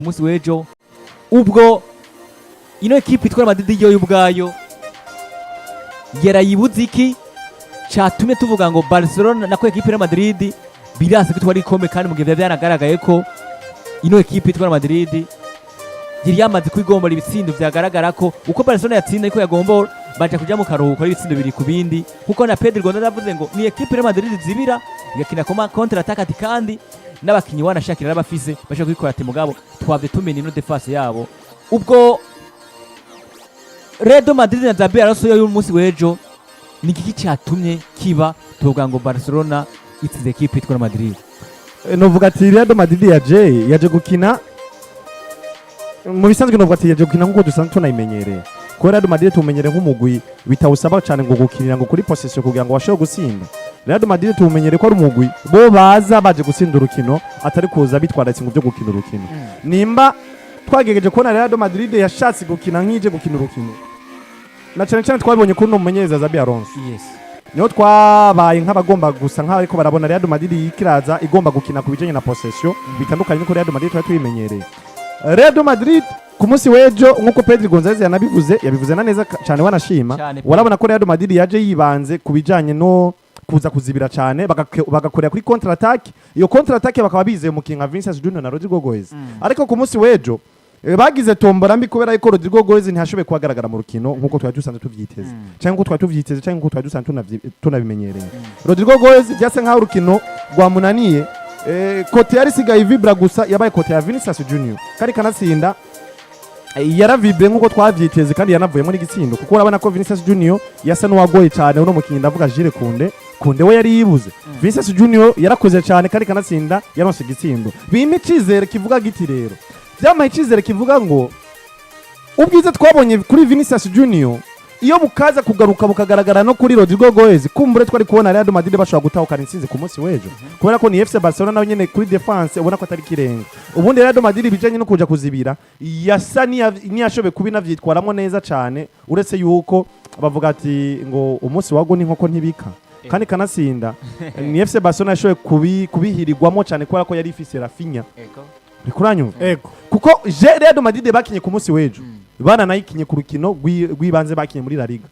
umunsi w'ejo ubwo ino ekipe itwara Madrid yo ubwayo yarayibuze iki catumye tuvuga ngo Barcelona nako ekipe ya Madrid birase kwitwara ikombe kandi mu gihe byanagaragaye ko ino ekipe itwara Madrid yari yamaze kwigombora ibitsindo vyagaragara ko uko Barcelona yatsinda ariko yagombora baje kuja mu karuhuko ibitsindo biri ku bindi kuko na Pedro Gonzalez yavuze ngo ni ekipe ya Madrid zibira igakina koma counter attack kandi n'abakinyi wanashakira n'abafise basha kwikora ati mugabo twavye tumena ino defense yabo ubwo Real Madrid na Xabi Alonso yo umunsi w'ejo ni kiki cyatumye kiba tuvuga ngo Barcelona itsinze ekipe itwara Madrid novuga ati Real Madrid yaje gukina mu bisanzwe novuga ati yaje gukina nkuko dusanzwe tunayimenyereye ko Real Madrid tumenyere nk'umugwi bitawusaba cyane ngo gukinira ngo kuri possession kugira ngo bashobore gusinda Real Madrid tumenyere ko ari umugwi bo baza baje gusinda urukino atari kuza bitwara ikintu byo gukina urukino nimba twagegeje kubona Real Madrid yashatse gukina nk'ije gukina urukino na cyane cyane twabonye ko n'umumenyereza Xabi Alonso yes niyo twabaye nk'abagomba gusa nk'aho ariko barabona Real Madrid ikiraza igomba gukina ku bijanye na possession bitandukanye n'uko Real Madrid twayimenyereye Real Madrid ku munsi w'ejo nk'uko Pedro Gonzalez yabivuze na neza cyane wanashima warabona ko Real Madrid yaje yibanze ku bijanye no kuza kuzibira cyane bagakorera kuri counter attack iyo counter attack bakaba bizeye mu King Vinicius Junior na Rodrigo Goes ariko ku munsi w'ejo bagize tombora mbi kubera ko Rodrigo Goes ntihashobe kuhagaragara mu rukino nk'uko twari dusanzwe tuvyiteze cyangwa nk'uko twari tuvyiteze cyangwa nk'uko twari dusanzwe tunabimenyereye Rodrigo Goes byase nk'aho urukino rwamunaniye kote yari sigaye vibra gusa yabaye kote ya Vinicius Junior kari kanatsinda yaravibre nk'uko twavyiteze kandi yanavuyemo n'igitsindo kuko urabona ko Vinicius Junior yasa n'uwagoye cyane uno mukinyi ndavuga Jules Kunde we yari yibuze Vinicius Junior yarakoze cyane kandi kanatsinda yaronse igitsindo bime cizere kivuga giti rero byamaye cizere kivuga ngo ubwize twabonye kuri Vinicius Junior iyo bukaza kugaruka bukagaragara no kuri Rodrigo Goes kumbure twari kubona Real Madrid bashobora gutahukana intsinzi ku munsi w'ejo kubera ko ni FC Barcelona nayo nyene kuri defense ubona ko atari kirenga ubundi Real Madrid bijanye no kuja kuzibira yasa niyashobe kubi navyitwaramo neza cyane uretse yuko bavuga ati ngo umunsi wago ni nkoko ntibika kandi kanatsinda ni FC Barcelona yashobe kubihirirwamo cyane kubera ko yari ifise Rafinha bikuranyumva kuko Real Madrid bakinye ku munsi w'ejo bana nayikinye ku rukino rw'ibanze bakinye muri La Liga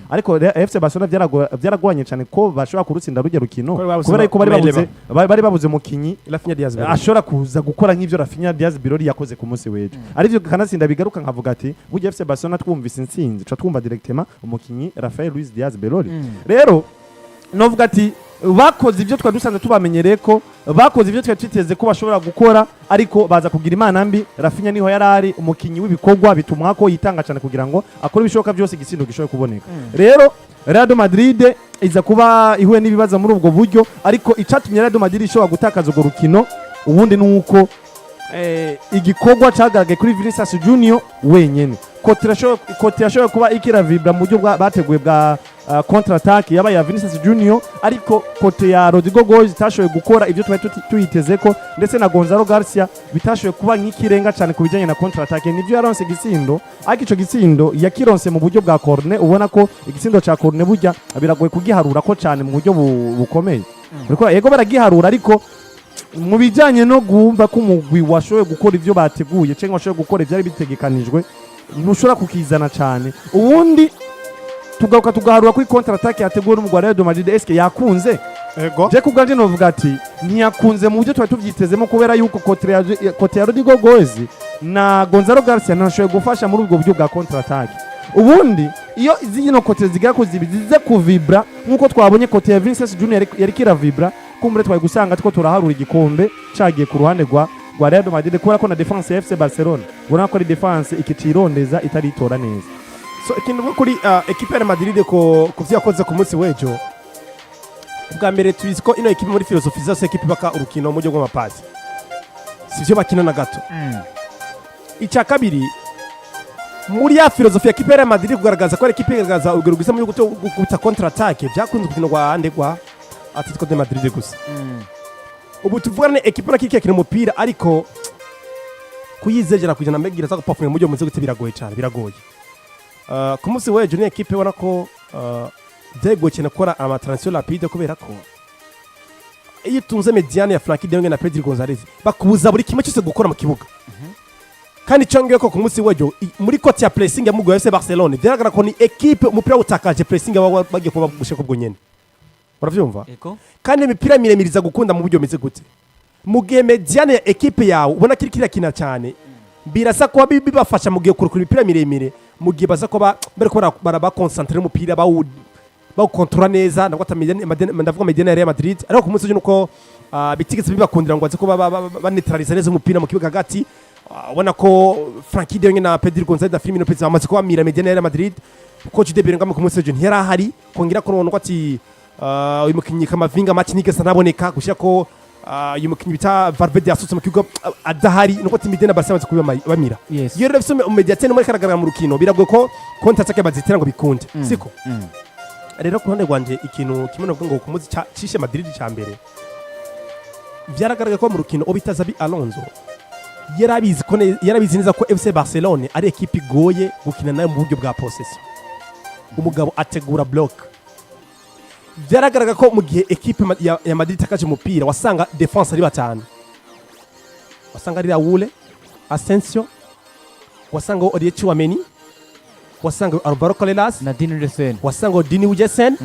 ariko FC Barcelona byaragwanye cyane ko bashobora kurutsinda rujya rukino kubera ko bari babuze mukinyi Rafinha Diaz ashobora kuza gukora nk'ivyo Rafinha Diaz Birori yakoze ku munsi w'ejo arivyo kanatsinda bigaruka nkavuga ati burya FC Barcelona twumvise intsinzi ca twumva directement umukinyi Rafael Luis Diaz Birori rero novuga ati bakoze ibyo twadusanze tubamenyereye ko bakoze ibyo twiteze ko bashobora gukora ariko baza kugira imana mbi Rafinha niho yarari umukinyi w'ibikorwa bitumwa ko yitanga cyane kugira ngo akore ibishoboka byose igisindo gishoboye kuboneka rero Real Madrid iza kuba ihuye n'ibibazo muri ubwo buryo ariko icatumye Real Madrid ishobora gutakaza urwo rukino ubundi nuko igikorwa cagaragaye kuri Vinicius Junior wenyene kote yashoboye kuba ikiravibra mu buryo bateguye bwa counter attack yabaye ya Vinicius Junior ariko kote ya Rodrigo Goes itashoboye gukora ibyo twari tuyiteze ko ndetse na Gonzalo Garcia bitashoboye kuba nk'ikirenga cyane ku bijanye na counter attack nivyo yaronse igitsindo ariko ico gitsindo yakironse mu buryo bwa corner ubona ko igitsindo ca corner burya biragoye kugiharura ko cyane mu buryo bukomeye ariko yego baragiharura ariko mu bijanye no gumva ko umugwi washoboye gukora ivyo bateguye cyangwa washoboye gukora ivyari bitegekanijwe ntushobora kukizana cyane ubundi tugaharura kuri counter attack yateguwe n'umugwi wa Real Madrid eske yakunze je kubwanje novuga ati ntiyakunze mu buryo twari tuvyitezemo kubera yuko kote ya Rodrigo Goes na Gonzalo Garcia ntashobora gufasha muri ubwo buryo bwa counter attack ubundi iyo izino kote zigira ko zibize kuvibra nkuko twabonye kote ya Vinicius Junior yari kiravibra kumbure twari gusanga two turaharura igikombe cagiye ku ruhande rwa Real Madrid kubera ko na defense ya FC Barcelona ubona ko ari defense ikicirondeza itaritora neza so ikintu kuri equipe ya Madrid ko kuvyakoze ku munsi w'ejo bwa mbere tubizi ko ino equipe muri philosophy zose equipe baka urukino mu buryo bw'amapasi sivyo bakina na gato icya kabiri muri ya philosophy ya equipe ya Madrid kugaragaza ko equipe igaragaza urugero rwisa mu gukubita counter attack byakunze kukino rwa ande gwa Atletico de Madrid gusa ubu tuvugane equipe na kike kiri umupira ariko kuyizegera kujana megira za performance mu buryo muze gute biragoye cyane biragoye ku munsi w'ejo ni equipe ubona ko byagoye cyane gukora ama transition rapide kubera ko iyo tunze mediane ya Frankie de Jong na Pedro Gonzalez bakubuza buri kimwe cyose gukora mu kibuga kandi cyongeye ko ku munsi w'ejo muri kote ya pressing ya mugwa FC Barcelona biragaragara ko ni equipe umupira utakaje pressing bagiye kuba gushaka ubwo nyene uravyumva kandi imipira miremiriza gukunda mu buryo meze gute mu gihe mediane ya equipe yawe ubona kiri kina cyane birasa ko bibafasha mu gihe kurukura imipira miremire mu gihe baza ko baraba concentrate umupira bawukontrola neza ndavuga mediane ya Real Madrid ariko ku munsi w'ejo nuko bitigeze bibakundira ngo baze ko baneutralize neza umupira mu kibuga hagati ubona ko Frankie de Jong na Pedro González da Firmino pesa bamaze kuba mira mediane ya Real Madrid coach de Bellingham ku munsi w'ejo ntiyari ahari kongera ko none ko ati uyu mukinyi Kamavinga match nigeze naboneka gushya ko uyu mukinyi bita Valverde yasutse mu kibuga adahari nuko ati mediane Barcelona bamaze kuba bamira iyo rero bisume mediane muri karagaragara mu rukino biragoye ko konta atake bazitira ngo bikunde siko rero ku ruhande rwanje ikintu kimwe no ngo ku munsi cishe Madrid cyambere byaragaragaye ko mu rukino obita Xabi Alonso yarabizi neza ko FC Barcelona ari equipe igoye gukina nayo mu buryo bwa possession umugabo ategura block byaragaragaye ko mu gihe equipe ya Madrid takaje umupira wasanga defense ari batanu wasanga ari Raúl Asensio wasanga Oriol Tchouameni wasanga Alvaro Carreras na Dini Udesen wasanga Dini Udesen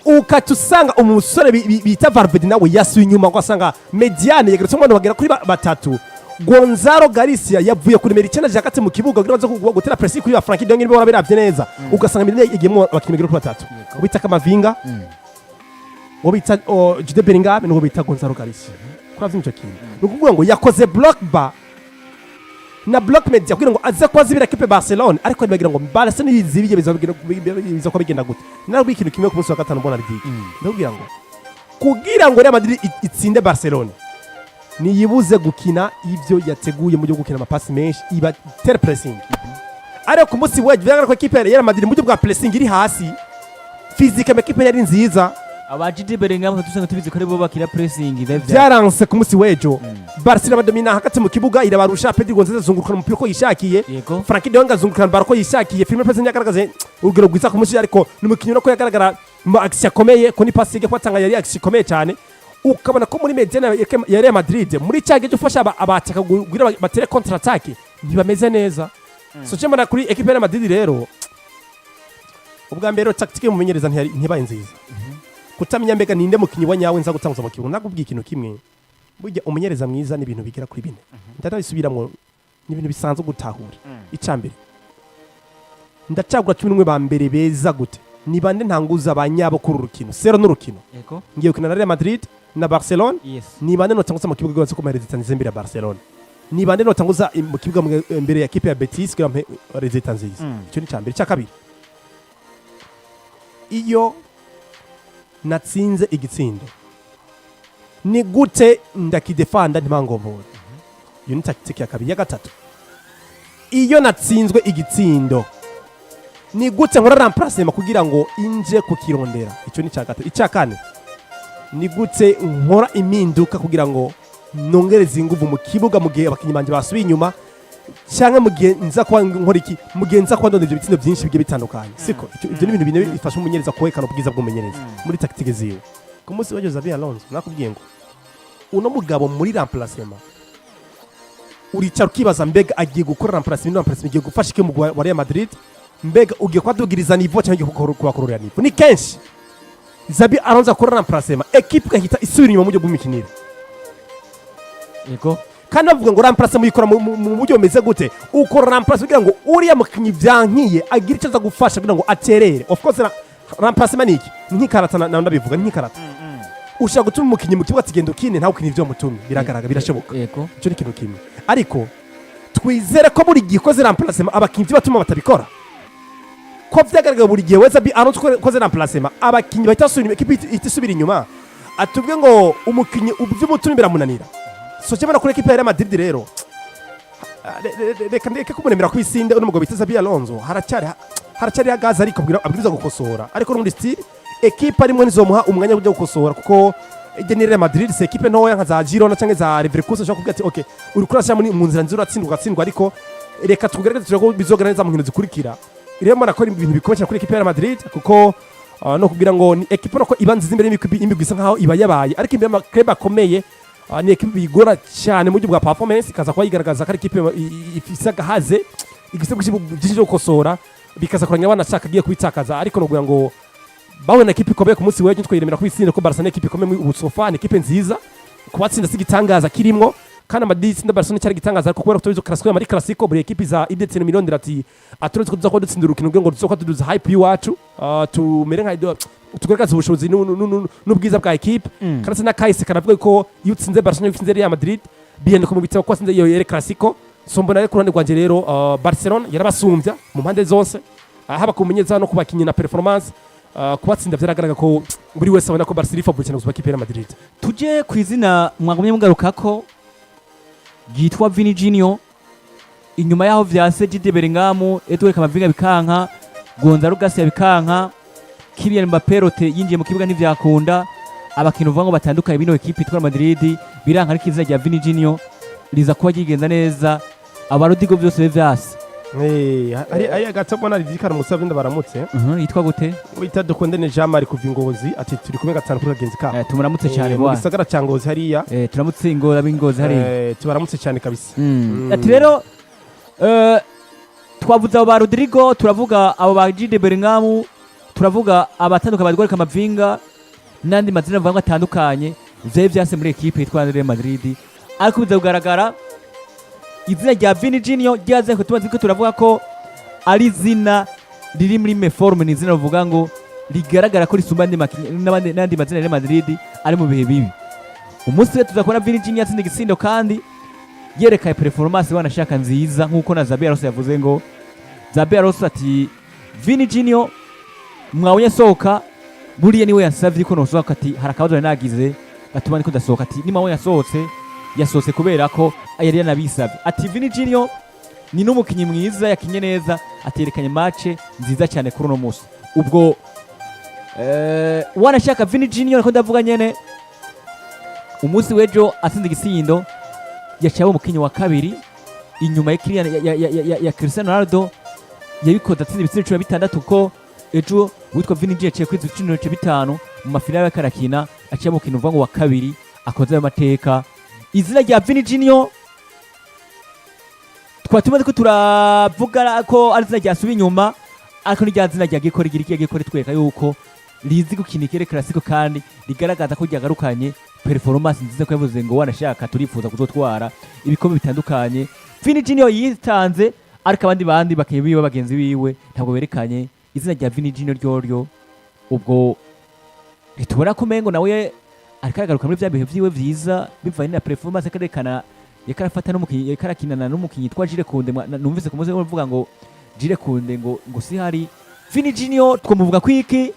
ukatusanga umusore bita Valverde nawe yasuye inyuma wasanga mediane yagarutse umwana bagera kuri batatu Gonzalo Garcia yavuye kuri numero 9 jakate mu kibuga kugira baze gutera pressing kuri Frankie de Jong nibo biravye neza ugasanga mediane igiyemo abakinyi kuri batatu ubita Kamavinga ubita Jude Bellingham n'uwo bita Gonzalo Garcia kuravye icyo kintu nukuvuga ngo yakoze block bar na block media kugira ngo aze kwazibira equipe Barcelona ariko bagira ngo Barcelona yizibiye biza ko bigenda gute nari ikintu kimwe ku munsi wa gatanu mbona ligue ndabwira ngo kugira ngo Real Madrid itsinde Barcelona niyibuze gukina ivyo yateguye mu byo gukina amapasi menshi iba ter pressing ariko ku munsi w'ejo biragaragara ko equipe ya Real Madrid mu byo bwa pressing iri hasi physique equipe yari nziza abajidi Bellingham tusanga tubizi ko ari bo bakira pressing byaranse ku munsi w'ejo Barcelona badomina hagati mu kibuga irabarusha Pedro González azunguruka umupira ko yishakiye Frankie de Jong azunguruka baro ko yishakiye Firmino pressing yagaragaze urugero rwiza ku munsi ariko n'umukinyi no ko yagaragara mu action komeye ko ni passe ye kwatanga yari action komeye cyane ukabona ko muri mediane ya Real Madrid muri cyage cyo abataka gugira batere contre attaque ntibameze neza so cyemana kuri equipe ya Madrid rero ubwa mbere tactique mu menyereza ntibaye nziza kutamenya mbega ninde mukinyi wa nyawe nza gutanguza mu kibuga nakubwiye ikintu kimwe burya umunyereza mwiza n'ibintu bigera kuri bine ndabisubiramo n'ibintu bisanzwe gutahura icambere ndacagura 11 ba mbere beza gute ni bande ntanguza abanyabo kuri urukino sero n'urukino ngiye gukina na Real Madrid na Barcelona ni bande notanguza mu kibuga gose ko marezitanze imbere ya Barcelona ni bande notanguza mu kibuga imbere ya equipe ya Betis kugira marezitanze icyo ni cambere cyakabiri iyo natsinze igitsindo ni gute ndakidefanda ntimangombora iyo ni tactique ya kabiri ya gatatu iyo natsinzwe igitsindo ni gute nkora remplacement kugira ngo inje kukirondera icyo ni cyakatatu icyakane ni gute nkora impinduka kugira ngo nongereze ingufu mu kibuga mu gihe abakinyi banje basubiye inyuma cyangwa mu gihe nza kwa nkora iki mu gihe nza kwa ndonde ibyo bitsindo byinshi bigiye bitandukanye siko ibyo ni ibintu bifasha umumenyereza kwerekana ubwiza bw'umumenyereza muri tactique ziwe ku munsi w'ejo Xabi Alonso nakubwiye ngo uno mugabo muri remplacement uricara ukibaza mbega agiye gukora remplacement igiye gufasha iki mu wa Real Madrid mbega ugiye kwadugiriza niveau cyangwa ugiye kubakorera niveau ni kenshi Xabi Alonso akora remplacement equipe gahita isubira inyuma mu buryo bw'imikinire yego kandi bavuga ngo remplacement yikora mu buryo bumeze gute ukora remplacement kugira ngo uriya mukinyi byankiye agira icyo aza gufasha kugira ngo aterere of course remplacement niki nkikarata na ndabivuga nkikarata ushaka gutuma umukinyi mu kibuga kigendo kine ntawe ukinyi byo mutumye biragaragara birashoboka yego cyo ni kintu kimwe ariko twizere ko buri gihe koze remplacement abakinyi batuma batabikora ko vyagaragara buri gihe weza bi Alonso koze remplacement abakinyi batasubira equipe itisubira inyuma atubwe ngo umukinyi uby'umutumye biramunanira so cyabana kuri equipe ya Real Madrid rero reka kumunemera kwisinde uno mugabo bita Xabi Alonso haracyari hagaza ariko abwiriza gukosora ariko n'undi style equipe arimo nizomuha umwanya wo gukosora kuko ijye Real Madrid se equipe ntoya nka za Girona cyangwa za Leverkusen ushaka kuvuga ati okay uri kurasha mu nzira nzira ugatsindwa ariko reka tugerageze ko bizogana neza mu nkino zikurikira iremo nakora ibintu bikomeye kuri equipe ya Real Madrid kuko no kugira ngo ni equipe nako ibanze imbere y'imigwi isa nkaho iba yabaye ariko imbere y'amaklub akomeye ni ekipe bigora cyane mu buryo bwa performance ikaza kuba yigaragaza ko ari ekipe ifise agahaze igise byinshi byo gukosora bikaza kuranya banashaka agiye kubitakaza ariko no ngo babona ekipe ikomeye ku munsi w'ejo twiremera kubitsinde ko Barcelona ekipe ikomeye mu Ubusofa ni ekipe nziza kubatsinda sigitangaza kirimo kandi Madrid na Barcelona cyari gitangaza ariko kubera tubizo classico muri classico buri ekipe za idetse miliyoni ati aturetse ko tuzakoze dutsinda urukino ngo tuzoka tuduza hype yiwacu tumere nka tugaragaza ubushobozi n'ubwiza bwa ekipe kandi na kahise kanavuga ko iyo utsinze Barcelona utsinze Real Madrid biyende mu bitabo ko atsinze iyo classico so mbona rero kurande rwanje rero Barcelona yarabasumbya mu mpande zose haba kumenyeza no kubakinyi na performance kubatsinda byaragaragaza ko buri wese abona ko Barcelona ifavura cyane gusaba ekipe ya Madrid. Tuje ku izina mwagumye mugaruka ko Yitwa Vini Junior inyuma yaho vyase Jude Bellingham Edouard Camavinga bikanka Gonzalo Garcia bikanka Kylian Mbappé rote yinjiye mu kibuga ntivyakunda abakino vuga ngo batandukanye bino ekipe itwara Madrid biranka ari kiza rya Vini Junior liza kuba yigenza neza abarudigo byose vyase ari agatabona ridikara musavye ndabaramutse yitwa gute wita dukondene Jean Marie kuva Ingozi ati turi kumwe gatanu kuri agenzi ka tumuramutse cyane bwa gisagara cya Ngozi hariya turamutse Ingozi ab'Ingozi hariya tubaramutse cyane kabisa ati rero twavuze abo ba Rodrigo turavuga abo ba Jude Bellingham turavuga abatandukanye Edouard Camavinga nandi mazina mvuga atandukanye vye vyase muri ekipe itwara Real Madrid ariko biza kugaragara izina rya Vini Junior ryaze ko tumaze ko turavuga ko ari izina riri muri meforme ni izina ruvuga ngo rigaragara ko risumba n'andi mazina ya Madrid ari mu bihe bibi umunsi tuzakora Vini Junior atsinda igisindo kandi yerekaye performance wanashaka nziza nkuko na Xabi Alonso yavuze ngo Xabi Alonso ati Vini Junior mwabonye sohoka buriye niwe yansavye ko nosohoka ati harakabazo nagize gatuma niko ndasohoka ati nimwe yasohotse kubera ko yari yanabisabye ati Vini Junior ni n'umukinyi mwiza yakinye neza aterekanye match nziza cyane kuri uno munsi ubwo wanashaka Vini Junior ko ndavuga nyene umunsi w'ejo atsinze igisindo yacaye umukinyi wa kabiri inyuma ya Cristiano Ronaldo yabikoze atsinze ibisindo 16 ko ejo witwa Vini Junior yaciye kwiza ibisindo 5 mu mafinale y'akarakina aciye umukinyi uvuga ngo wa kabiri akoze ayo mateka izina rya Vini Junior twatumaze ko turavuga ko ari izina ryasubiye inyuma ariko ni rya zina rya gikora tweka yuko rizi gukina ikere classico kandi rigaragaza ko ryagarukanye performance nziza ko yavuze ngo wanashaka turifuza kuzotwara ibikombe bitandukanye Vini Junior yitanze ariko abandi bakebiwe bagenzi biwe ntabwo berekanye izina rya Vini Junior ryoryo ubwo ritubona ko mengo nawe arikagaruka muri bya bihe vyiwe vyiza bivanye na performance karekana yakarafata n'umukinyi yakarakinana n'umukinyi twa Jire Kunde numvise ku muze uvuga ngo Jire Kunde ngo si hari Vini Junior twomuvuga kwiki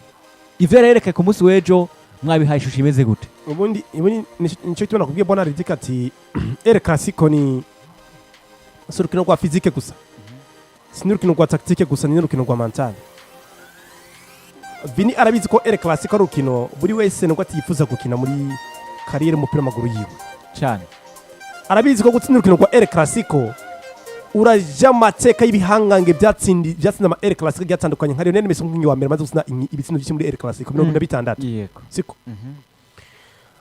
ivera yereka ku munsi w'ejo mwabihaye ishusho imeze gute ubundi nico tubona kubwiye bona ridika ati El Clasico ni surukino kwa physique gusa sinurukino kwa tactique gusa ni urukino kwa mental Vini arabizi ko El Clasico ari urukino buri wese nubwo atifuza gukina muri kariyeri umupira w'amaguru yiwe cyane arabizi ko gutsinda urukino kwa El Clasico uraja mateka y'ibihangange byatsinda ama El Clasico byatandukanye nka Lionel Messi nk'ingi wa mbere maze gutsinda ibitsindo byinshi muri El Clasico 26 yego siko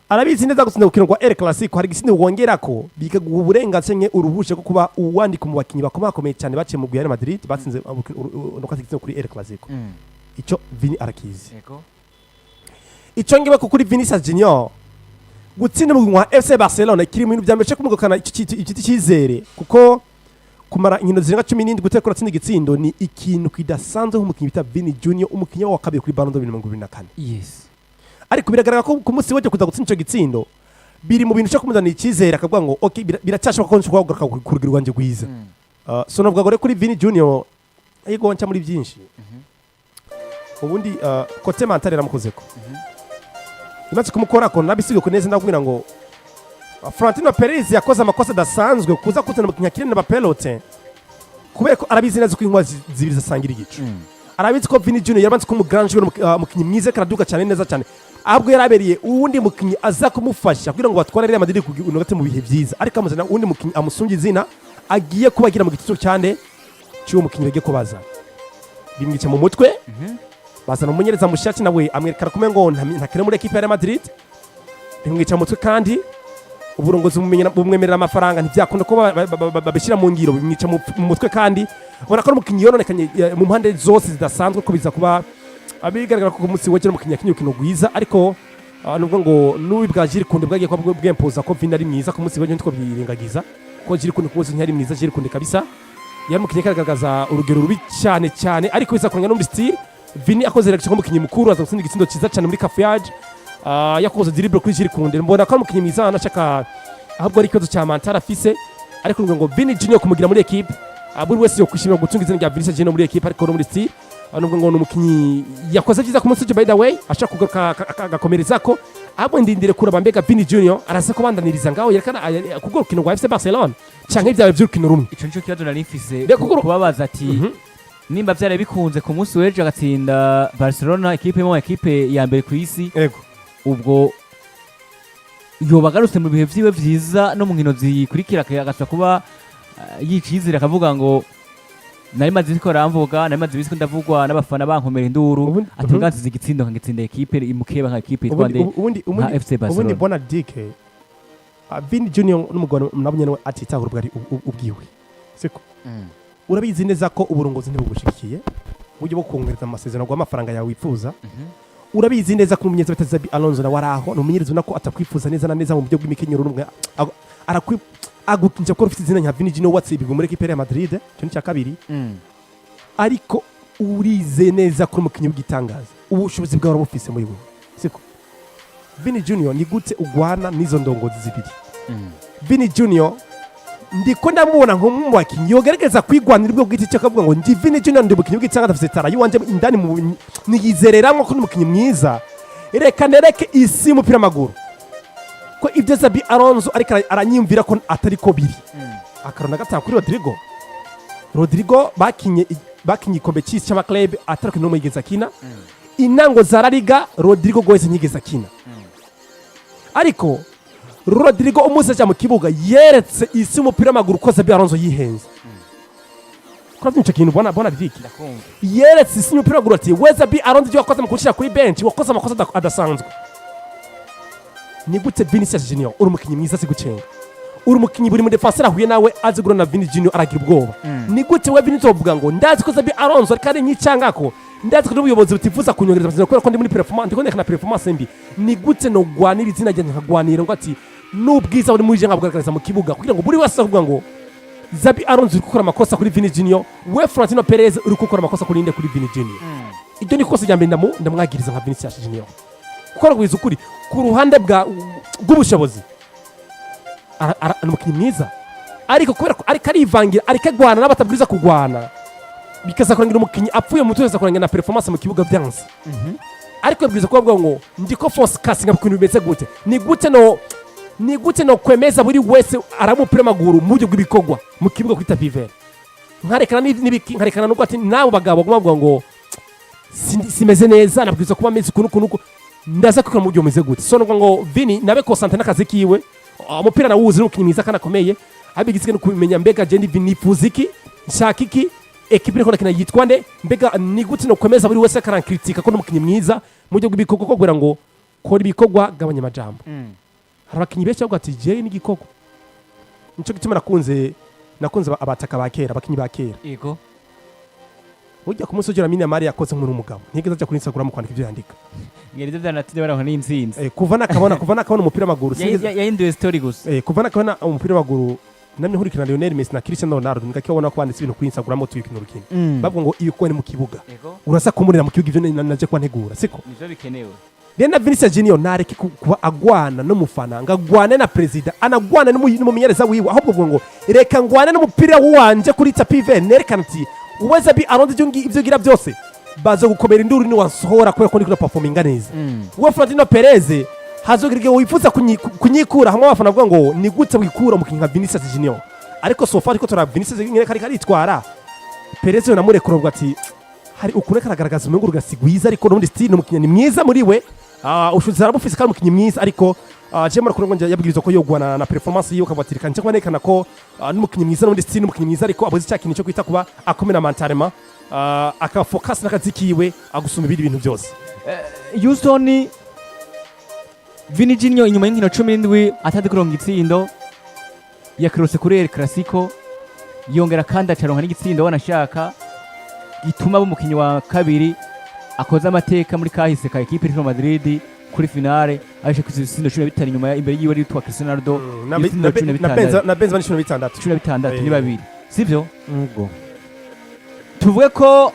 arabizi neza gutsinda urukino kwa El Clasico hari igisindo wongerako bikaguha uburenganzira nke uruhushe ko kuba uwandika mu bakinyi bakomakomeye cyane baciye mu Real Madrid batsinze no kwatsinze kuri El Clasico icyo Vini arakizi icyo ngibe kuri Vinicius Junior gutsinda mu gwa FC Barcelona kiri mu bintu byambere kumugukana iki cyizere kuko kumara inkino zirenga 17 gutekora tsinda igitsindo ni ikintu kidasanzwe nk'umukinyi bita Vini Junior umukinyi wa kabiri kuri Ballon d'Or 2024 yes ariko biragaragara ko ku munsi w'ejo kuza gutsinda icyo gitsindo biri mu bintu cyo kumuzana icyizere akavuga ngo okay biracyashoboka ko nshobora kugaruka ku rugero rwanje rwiza so navuga gore kuri Vini Junior ayigo nca muri byinshi ubundi kote mentale ramukozeko imaze kumukora ko nabisigo ko neza ndabwira ngo Florentino Perez yakoze amakosa dasanzwe kuza kutana mu kinyakirene ba pelote kubera ko arabizi neza ko inkwa zibiri zasangira igicu arabizi ko Vini Junior yabanze ko umugranje umukinyi mwiza karaduka cyane neza cyane ahubwo yaraberiye uwundi mukinyi aza kumufasha kugira ngo batware Real Madrid unogate mu bihe byiza ariko amuzana uwundi mukinyi amusunga izina agiye kubagira mu gitito cyane cy'uwo mukinyi bagiye kubaza bimwica mu mutwe bazana umumenyereza mushaki nawe amwerekana kumengo ntakire muri equipe ya Real Madrid bimwica mu mutwe kandi uburongozi bumwemerera amafaranga ntibyakunda ko babishyira mu ngiro bimwica mu mutwe kandi ubona ko n'umukinnyi yononekanye mu mpande zose zidasanzwe ko biza kuba bigaragara ko umunsi wegera umukinnyi yakinnye urukino rwiza ariko nubwo ngo n'ubu bwa Jirikunde bwagiye kuba bwempoza ko Vini ari mwiza ku munsi w'ejo ntitwo birengagiza ko Jirikunde ku munsi ntiyari mwiza Jirikunde kabisa yari umukinnyi kagaragaza urugero rubi cyane cyane ariko biza kuranga no muri style Vini akoze reaction nk'umukinnyi mukuru aza gutsinda igitsindo cyiza cyane muri cafeage yakoze dribble kuri Jirikunde mbona ko ari umukinnyi mwiza anashaka ahubwo ari ikibazo cya mental afise ariko ngo Vini Junior kumugira muri equipe buri wese yo kwishimira gutunga izina rya Vini Junior muri equipe ariko no muri style nubwo ngo n'umukinnyi yakoze byiza ku munsi by the way ashaka kugaruka agakomereza ko ahubwo ndindire kuraba mbega Vini Junior arase ko bandaniriza ngaho yerekana kugura urukino rwa FC Barcelona canke ibyawe by'urukino rumwe ico nico kibazo nari mfise kubabaza ati nimba byari bikunze ku munsi w'ejo agatsinda Barcelona equipe ya mbere ku isi ubwo yoba agarutse mu bihe vyiwe vyiza no mu nkino zikurikira agasaba kuba yicizira akavuga ngo nari maze ko ramvuga nari maze bisiko ndavugwa n'abafana bankomera induru atuganziza igitsindo nkagitsinda equipe imukeba nka equipe twande nka FC Barcelona ubundi bona dike Vini Junior n'umugabo nabonye nawe atitahura bwari ubwiwe siko urabizi neza ko uburongozi ntibugushikiye buryo bwo kongereza amasezerano gw'amafaranga yawe wifuza urabizi neza ko umumenyereza bita Xabi Alonso na waraho n'umumenyereza nako atakwifuza neza na neza mu buryo bw'imikenyero n'umwe agukinja ko ufite izina nka Vini Junior watse ibigwa muri equipe ya Madrid cyo ni cya kabiri ariko urize neza ko umukinnyi w'igitangaza ubushobozi bwawe urabufise muri wowe siko Vini Junior ni gute ugwana n'izo ndongozi zibiri Vini Junior ndiko ndamubona nk'umukinnyi yogerageza kwigwanira ubwo bwite cyo kavuga ngo ndi Vini Junior ndi umukinnyi w'igitangaza afite tara yuwanje indani mu niyizereramo ko n'umukinnyi mwiza reka nereke isi umupira amaguru ko ibyo Xabi Alonso ariko aranyimvira ko atari ko biri akarona gatanga kuri Rodrigo bakinye ikombe cy'isi cy'amaklub atari no muyigeza kina inango za La Liga Rodrigo gwese nyigeza kina ariko Rodrigo umusaje mu kibuga yeretse isi umupira amaguru ko Xabi Alonso yihenze ko byinshi kintu bona biki yeretse isi umupira amaguru ati we Xabi Alonso cyo wakoze mu kushira kuri bench wakoze amakosa adasanzwe ni gute Vinicius Junior uri umukinnyi mwiza sigucenga uri umukinnyi buri mu defense ahuye nawe azigura na Vini Junior aragira ubwoba ni gute we Vini tovuga ngo ndazi ko Xabi Alonso ari nyicyangako ndazi ko n'ubuyobozi butifuza kunyongereza amasezerano kubera ko ndi muri performance ndiko na performance mbi ni gute no gwanira izina ryanjye nkagwanira ngo ati n'ubwiza buri muri je nkabugaragariza mu kibuga kugira ngo buri wese avuga ngo Xabi Alonso uri gukora amakosa kuri Vini Junior we Florentino Perez uri gukora amakosa kuri inde kuri Vini Junior ibyo ni kosa ryambere ndamwagiriza nka Vinicius Junior ukora gwiza ukuri ku ruhande bw'ubushobozi umukinnyi mwiza ariko kubera ko ariko arivangira ariko agwana n'abatabwiriza kugwana bikaza kurangira umukinnyi apfuye mu tuza kurangira na performance mu kibuga byanze ariko yabwiza kuvuga ngo ndiko force casting abukunu bimeze gute ni gute no kwemeza buri wese aramupira maguru mu buryo bw'ibikogwa mu kibuga kwita pivere nkarekana n'ubwo ati nabo bagabo bavuga ngo simeze neza nabwiza kuba ameze kunukunuko ndaza kwikora mu buryo bumeze gute so ngo Vini nabe concentre n'akazi kiwe umupira nawuzi n'umukinnyi mwiza kandi akomeye abigizwe no kumenya mbega je ndi Vini fuziki nshaka iki equipe ko nakina yitwa nde mbega ni gute no kwemeza buri wese akarancritika ko n'umukinnyi mwiza mu buryo bw'ibikogwa ko gwera ngo kora ibikogwa gabanya amajambo hari abakinnyi benshi bavuga ati je n'igikogwa nico gituma nakunze abataka ba kera abakinnyi ba kera yego ujya ku munsi ujya Mine Mari yakoze nk'umugabo ntigeze ajya kuri Instagram kwandika ibyo yandika ngeri byanatinde baraho n'inzinzi kuva nakabona umupira w'amaguru yahinduye story gusa kuva nakabona umupira w'amaguru namwe nkurikirana Lionel Messi na Cristiano Ronaldo nikakibona ko banditse ibintu kuri Instagram tuyikina urukino bavuga ngo iyo kwene mu kibuga urasa kumurira mu kibuga ivyo naje kwantegura siko nivyo bikenewe Rena Vinicius Junior nareke kuba agwana n'umufana ngagwane na president anagwana n'umumenyereza wiwe ahubwo ngo reka ngwane n'umupira wanje kuri tapive nerekana ati uweza bi Alonso ivyo gira byose baza gukomera induru ni wansohora kubera ko ndiko performinga neza uwo Florentino Perez hazogirige wifuza kunyikura hamwe abafana bavuga ngo ni gute wikura umukinnyi nka Vinicius Junior ariko so far ko tora Vinicius nyine kari itwara Perez namurekurwa ati hari ukure karagaragaza umengo rugasigwiza ariko n'undi style umukinnyi ni mwiza muri we ushuza arabufise kandi umukinnyi mwiza ariko je muri kurongo yabwirizwa ko yogwana na performance yiwe kabatirika nje kwanekana ko n'umukinnyi mwiza n'undi style n'umukinnyi mwiza ariko abuze cyakintu cyo kwita kuba akomena mentalema akafocus n'akazi kiwe agusuma ibindi bintu byose Houston Vini Junior inyuma y'inkino 17 atazi kuronka igitsindo yakirose kuri El Clasico yongera kandi acaronka n'igitsindo wanashaka gituma bumukinyi wa kabiri akoze amateka muri kahise ka equipe Real Madrid kuri finale aje kuzitsindo 15 inyuma imbere yiwe yitwa Cristiano Ronaldo na Benzema 16 ni babiri sivyo ubwo tuvuge ko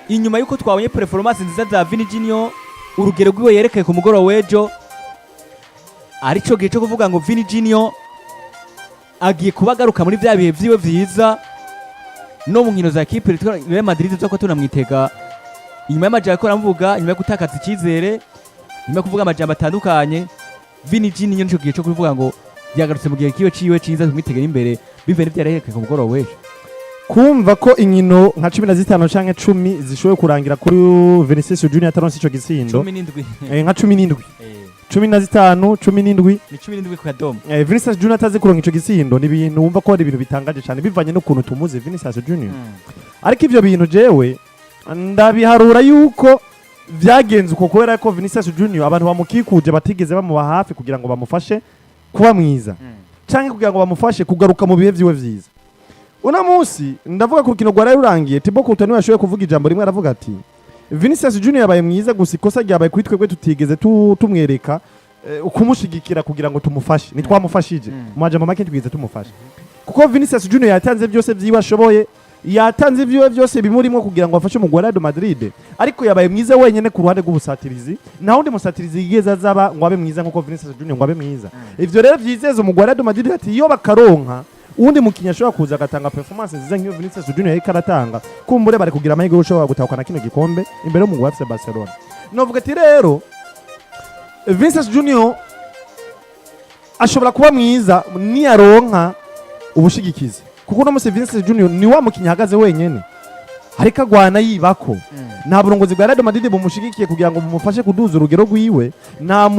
inyuma yuko twabonye performance nziza za Vini Junior urugero rwiwe yerekeye ku mugoroba w'ejo arico gihe cyo kuvuga ngo Vini Junior agiye kubagaruka muri bya bihe vyiwe vyiza no mu nkino za equipe Real Madrid zo ko tunamwitega inyuma y'amajambo ko aravuga inyuma yo gutakaza icyizere nyuma yo kuvuga amajambo atandukanye Vini Junior nico gihe cyo kuvuga ngo yagarutse mu gihe kiwe ciwe ciza kumwitegera imbere bive n'ivyarerekeye ku mugoroba w'ejo kumva ko inkino nka 15 canke 10 zishoboye kurangira kuri Vinicius Junior ataronse ico gitsindo 17 nka 17 15 17 ni 17 ku kadomo Vinicius Junior atazi kuronka ico gitsindo ni ibintu wumva ko ari ibintu bitangaje cyane bivanye n'ukuntu tumuze Vinicius Junior ariko ivyo bintu jewe ndabiharura yuko vyagenze uko kubera ko Vinicius Junior abantu bamukikuje batigeze bamuba hafi kugira ngo bamufashe kuba mwiza canke kugira ngo bamufashe kugaruka mu bihe vyiwe vyiza. Una musi ndavuga ku Rukino Gwa rurangiye Thibaut Courtois yashoboye kuvuga ijambo rimwe aravuga ati Vinicius Junior yabaye mwiza gusa ikosa ryabaye kuri twebwe tutigeze tumwereka ukumushigikira kugira ngo tumufashe nitwamufashije mu majambo make twigeze tumufashe kuko Vinicius Junior yatanze byose vyiwe ashoboye yatanze vyiwe byose bimurimo kugira ngo afashe mu Real Madrid ariko yabaye mwiza wenyene ku ruhande rw'ubusatirizi naho ndi musatirizi yigeze azaba ngo abe mwiza nkuko Vinicius Junior ngo abe mwiza ivyo rero vyizeze mu Real Madrid ati iyo bakaronka undi mukinya ashobora kuza agatanga performance nziza nk'iyo Vinicius Junior yari karatanga kumbure bari kugira amahirwe yo gushobora gutahukana kino gikombe imbere mu FC Barcelona. Novuga ati rero Vinicius Junior ashobora kuba mwiza ni aronka ubushigikizi kuko no musi Vinicius Junior ni wa mukinya hagaze wenyene ariko agwana yibako nta burongozi bwa Real Madrid bumushigikiye kugira ngo mumufashe kuduza urugero rwiwe nta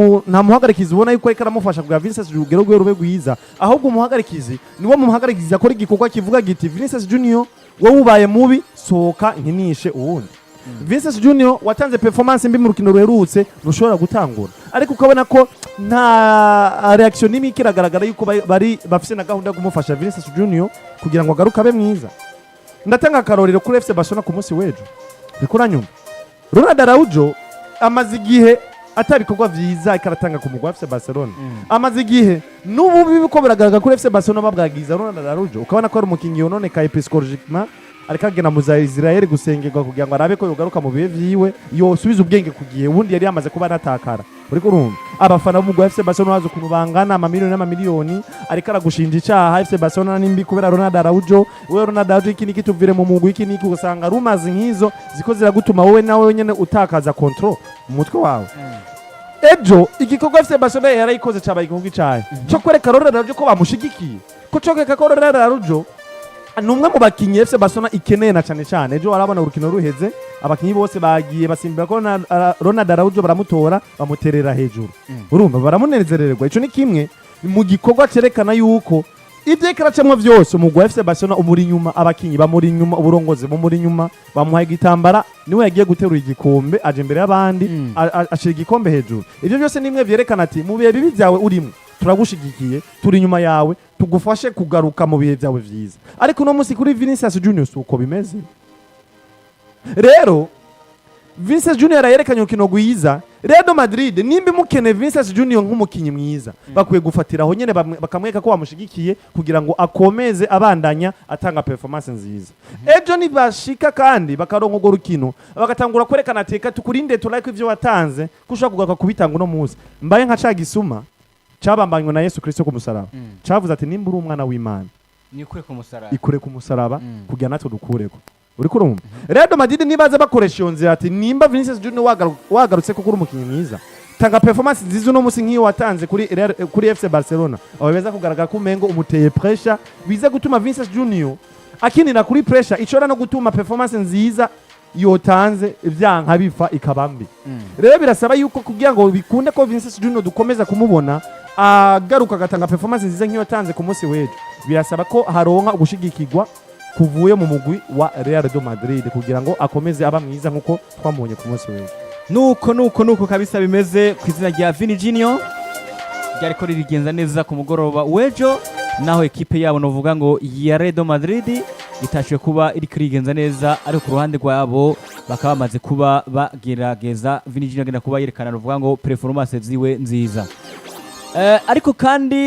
muhagarikizi ubona yuko ariko aramufasha kugira Vinicius urugero rwiwe rube rwiza ahubwo umuhagarikizi niwo mumuhagarikizi akora igikorwa kivuga giti Vinicius Junior wowe ubaye mubi sohoka nkinishe uwundi Vinicius Junior watanze performance mbi mu rukino ruherutse rushobora gutangura ariko ukabona ko nta reaction nimi kiragaragara yuko bari bafise na gahunda yo kumufasha Vinicius Junior kugira ngo agaruke abe mwiza. Ndatanga akarorero kuri FC Barcelona ku munsi w'ejo bikuranyuma Ronaldo Araujo amaze igihe atabikorwa vyiza ikaratanga ku mugwa FC Barcelona amaze igihe n'ubu biko biragaragara kuri FC Barcelona babwagiza Ronaldo Araujo ukabona ko ari umukinyi yononekaye psychologiquement ariko agena mu za Israel gusengerwa kugira ngo arabe ko yogaruka mu bihe vyiwe yosubiza ubwenge ku gihe ubundi yari yamaze kuba natakara uri kurumva abafana b'umugwa FC Barcelona bazo kuntu bangana amamiliyoni ariko aragushinja icaha FC Barcelona nimbi kubera Ronaldo Araujo we Ronaldo Araujo iki niki tuvire mu mugwi iki niki usanga rumazi nkizo ziko ziragutuma wowe nawe nyene utakaza control mu mutwe wawe ejo igikorwa FC Barcelona yarayikoze cabaye igikorwa icahe cyo kwereka Ronaldo Araujo ko bamushigikiye ko cokeka ko Ronaldo Araujo numwe mu bakinyi FC Barcelona ikeneye na cyane ejo arabona urukino ruheze abakinyi bose bagiye basimbira ko Ronaldo Araujo baramutora bamuterera hejuru urumva baramunezerererwa ico ni kimwe mu gikorwa cerekana yuko ivyekera vyose mu FC Barcelona umuri nyuma abakinyi bamuri nyuma uburongozi bumuri nyuma bamuhaye igitambara niwe yagiye guterura igikombe aje imbere y'abandi ashira igikombe hejuru ivyo byose nimwe vyerekana ati mu bihe bibi byawe urimo turagushigikiye turi nyuma yawe tugufashe kugaruka mu bihe byawe vyiza ariko no musi kuri Vinicius Junior uko bimeze rero Vinicius Junior yerekanye Rukino Gwiza Real Madrid nimba mukene Vinicius Junior nk'umukinyi mwiza bakwiye gufatiraho nyene bakamweka ko bamushigikiye kugira ngo akomeze abandanya atanga performance nziza ejo nibashika kandi bakaronka go rukino bagatangura kwerekana teka tukurinde turako ivyo watanze kushaka kugaruka kubitanga no muzi mbaye nka cagisuma cabambanywe na Yesu Kristo ku musaraba cavuze ati nimba uri umwana w'Imana ikure ku musaraba kugira natwe dukureko uri kurumva Real Madrid nibaza bakoresha iyo nzira ati nimba Vinicius Junior wagarutse ko kuri umukinyi mwiza tanga performance nziza no musi nk'iyo watanze kuri FC Barcelona abeza kugaragara ko umengo umuteye pressure biza gutuma Vinicius Junior akinira kuri pressure icora no gutuma performance nziza yotanze ivyanka bifa ikabambi rero birasaba yuko kugira ngo bikunde ko Vinicius Junior dukomeza kumubona agaruka gatanga performance nziza nk'iyo yatanze ku munsi w'ejo birasaba ko haronka ugushigikirwa kuvuye mu mugwi wa Real Madrid kugira ngo akomeze aba mwiza nkuko twamubonye ku munsi w'ejo nuko kabisa bimeze ku izina rya Vini Junior ryariko ririgenza neza ku mugoroba w'ejo, naho ekipe yabo novuga ngo ya Real Madrid itashiwe kuba iri kirigenza neza, ariko ku ruhande rwabo bakaba bamaze kuba bagerageza Vini agenda kuba yerekana novuga ngo performance ziwe nziza. Ariko kandi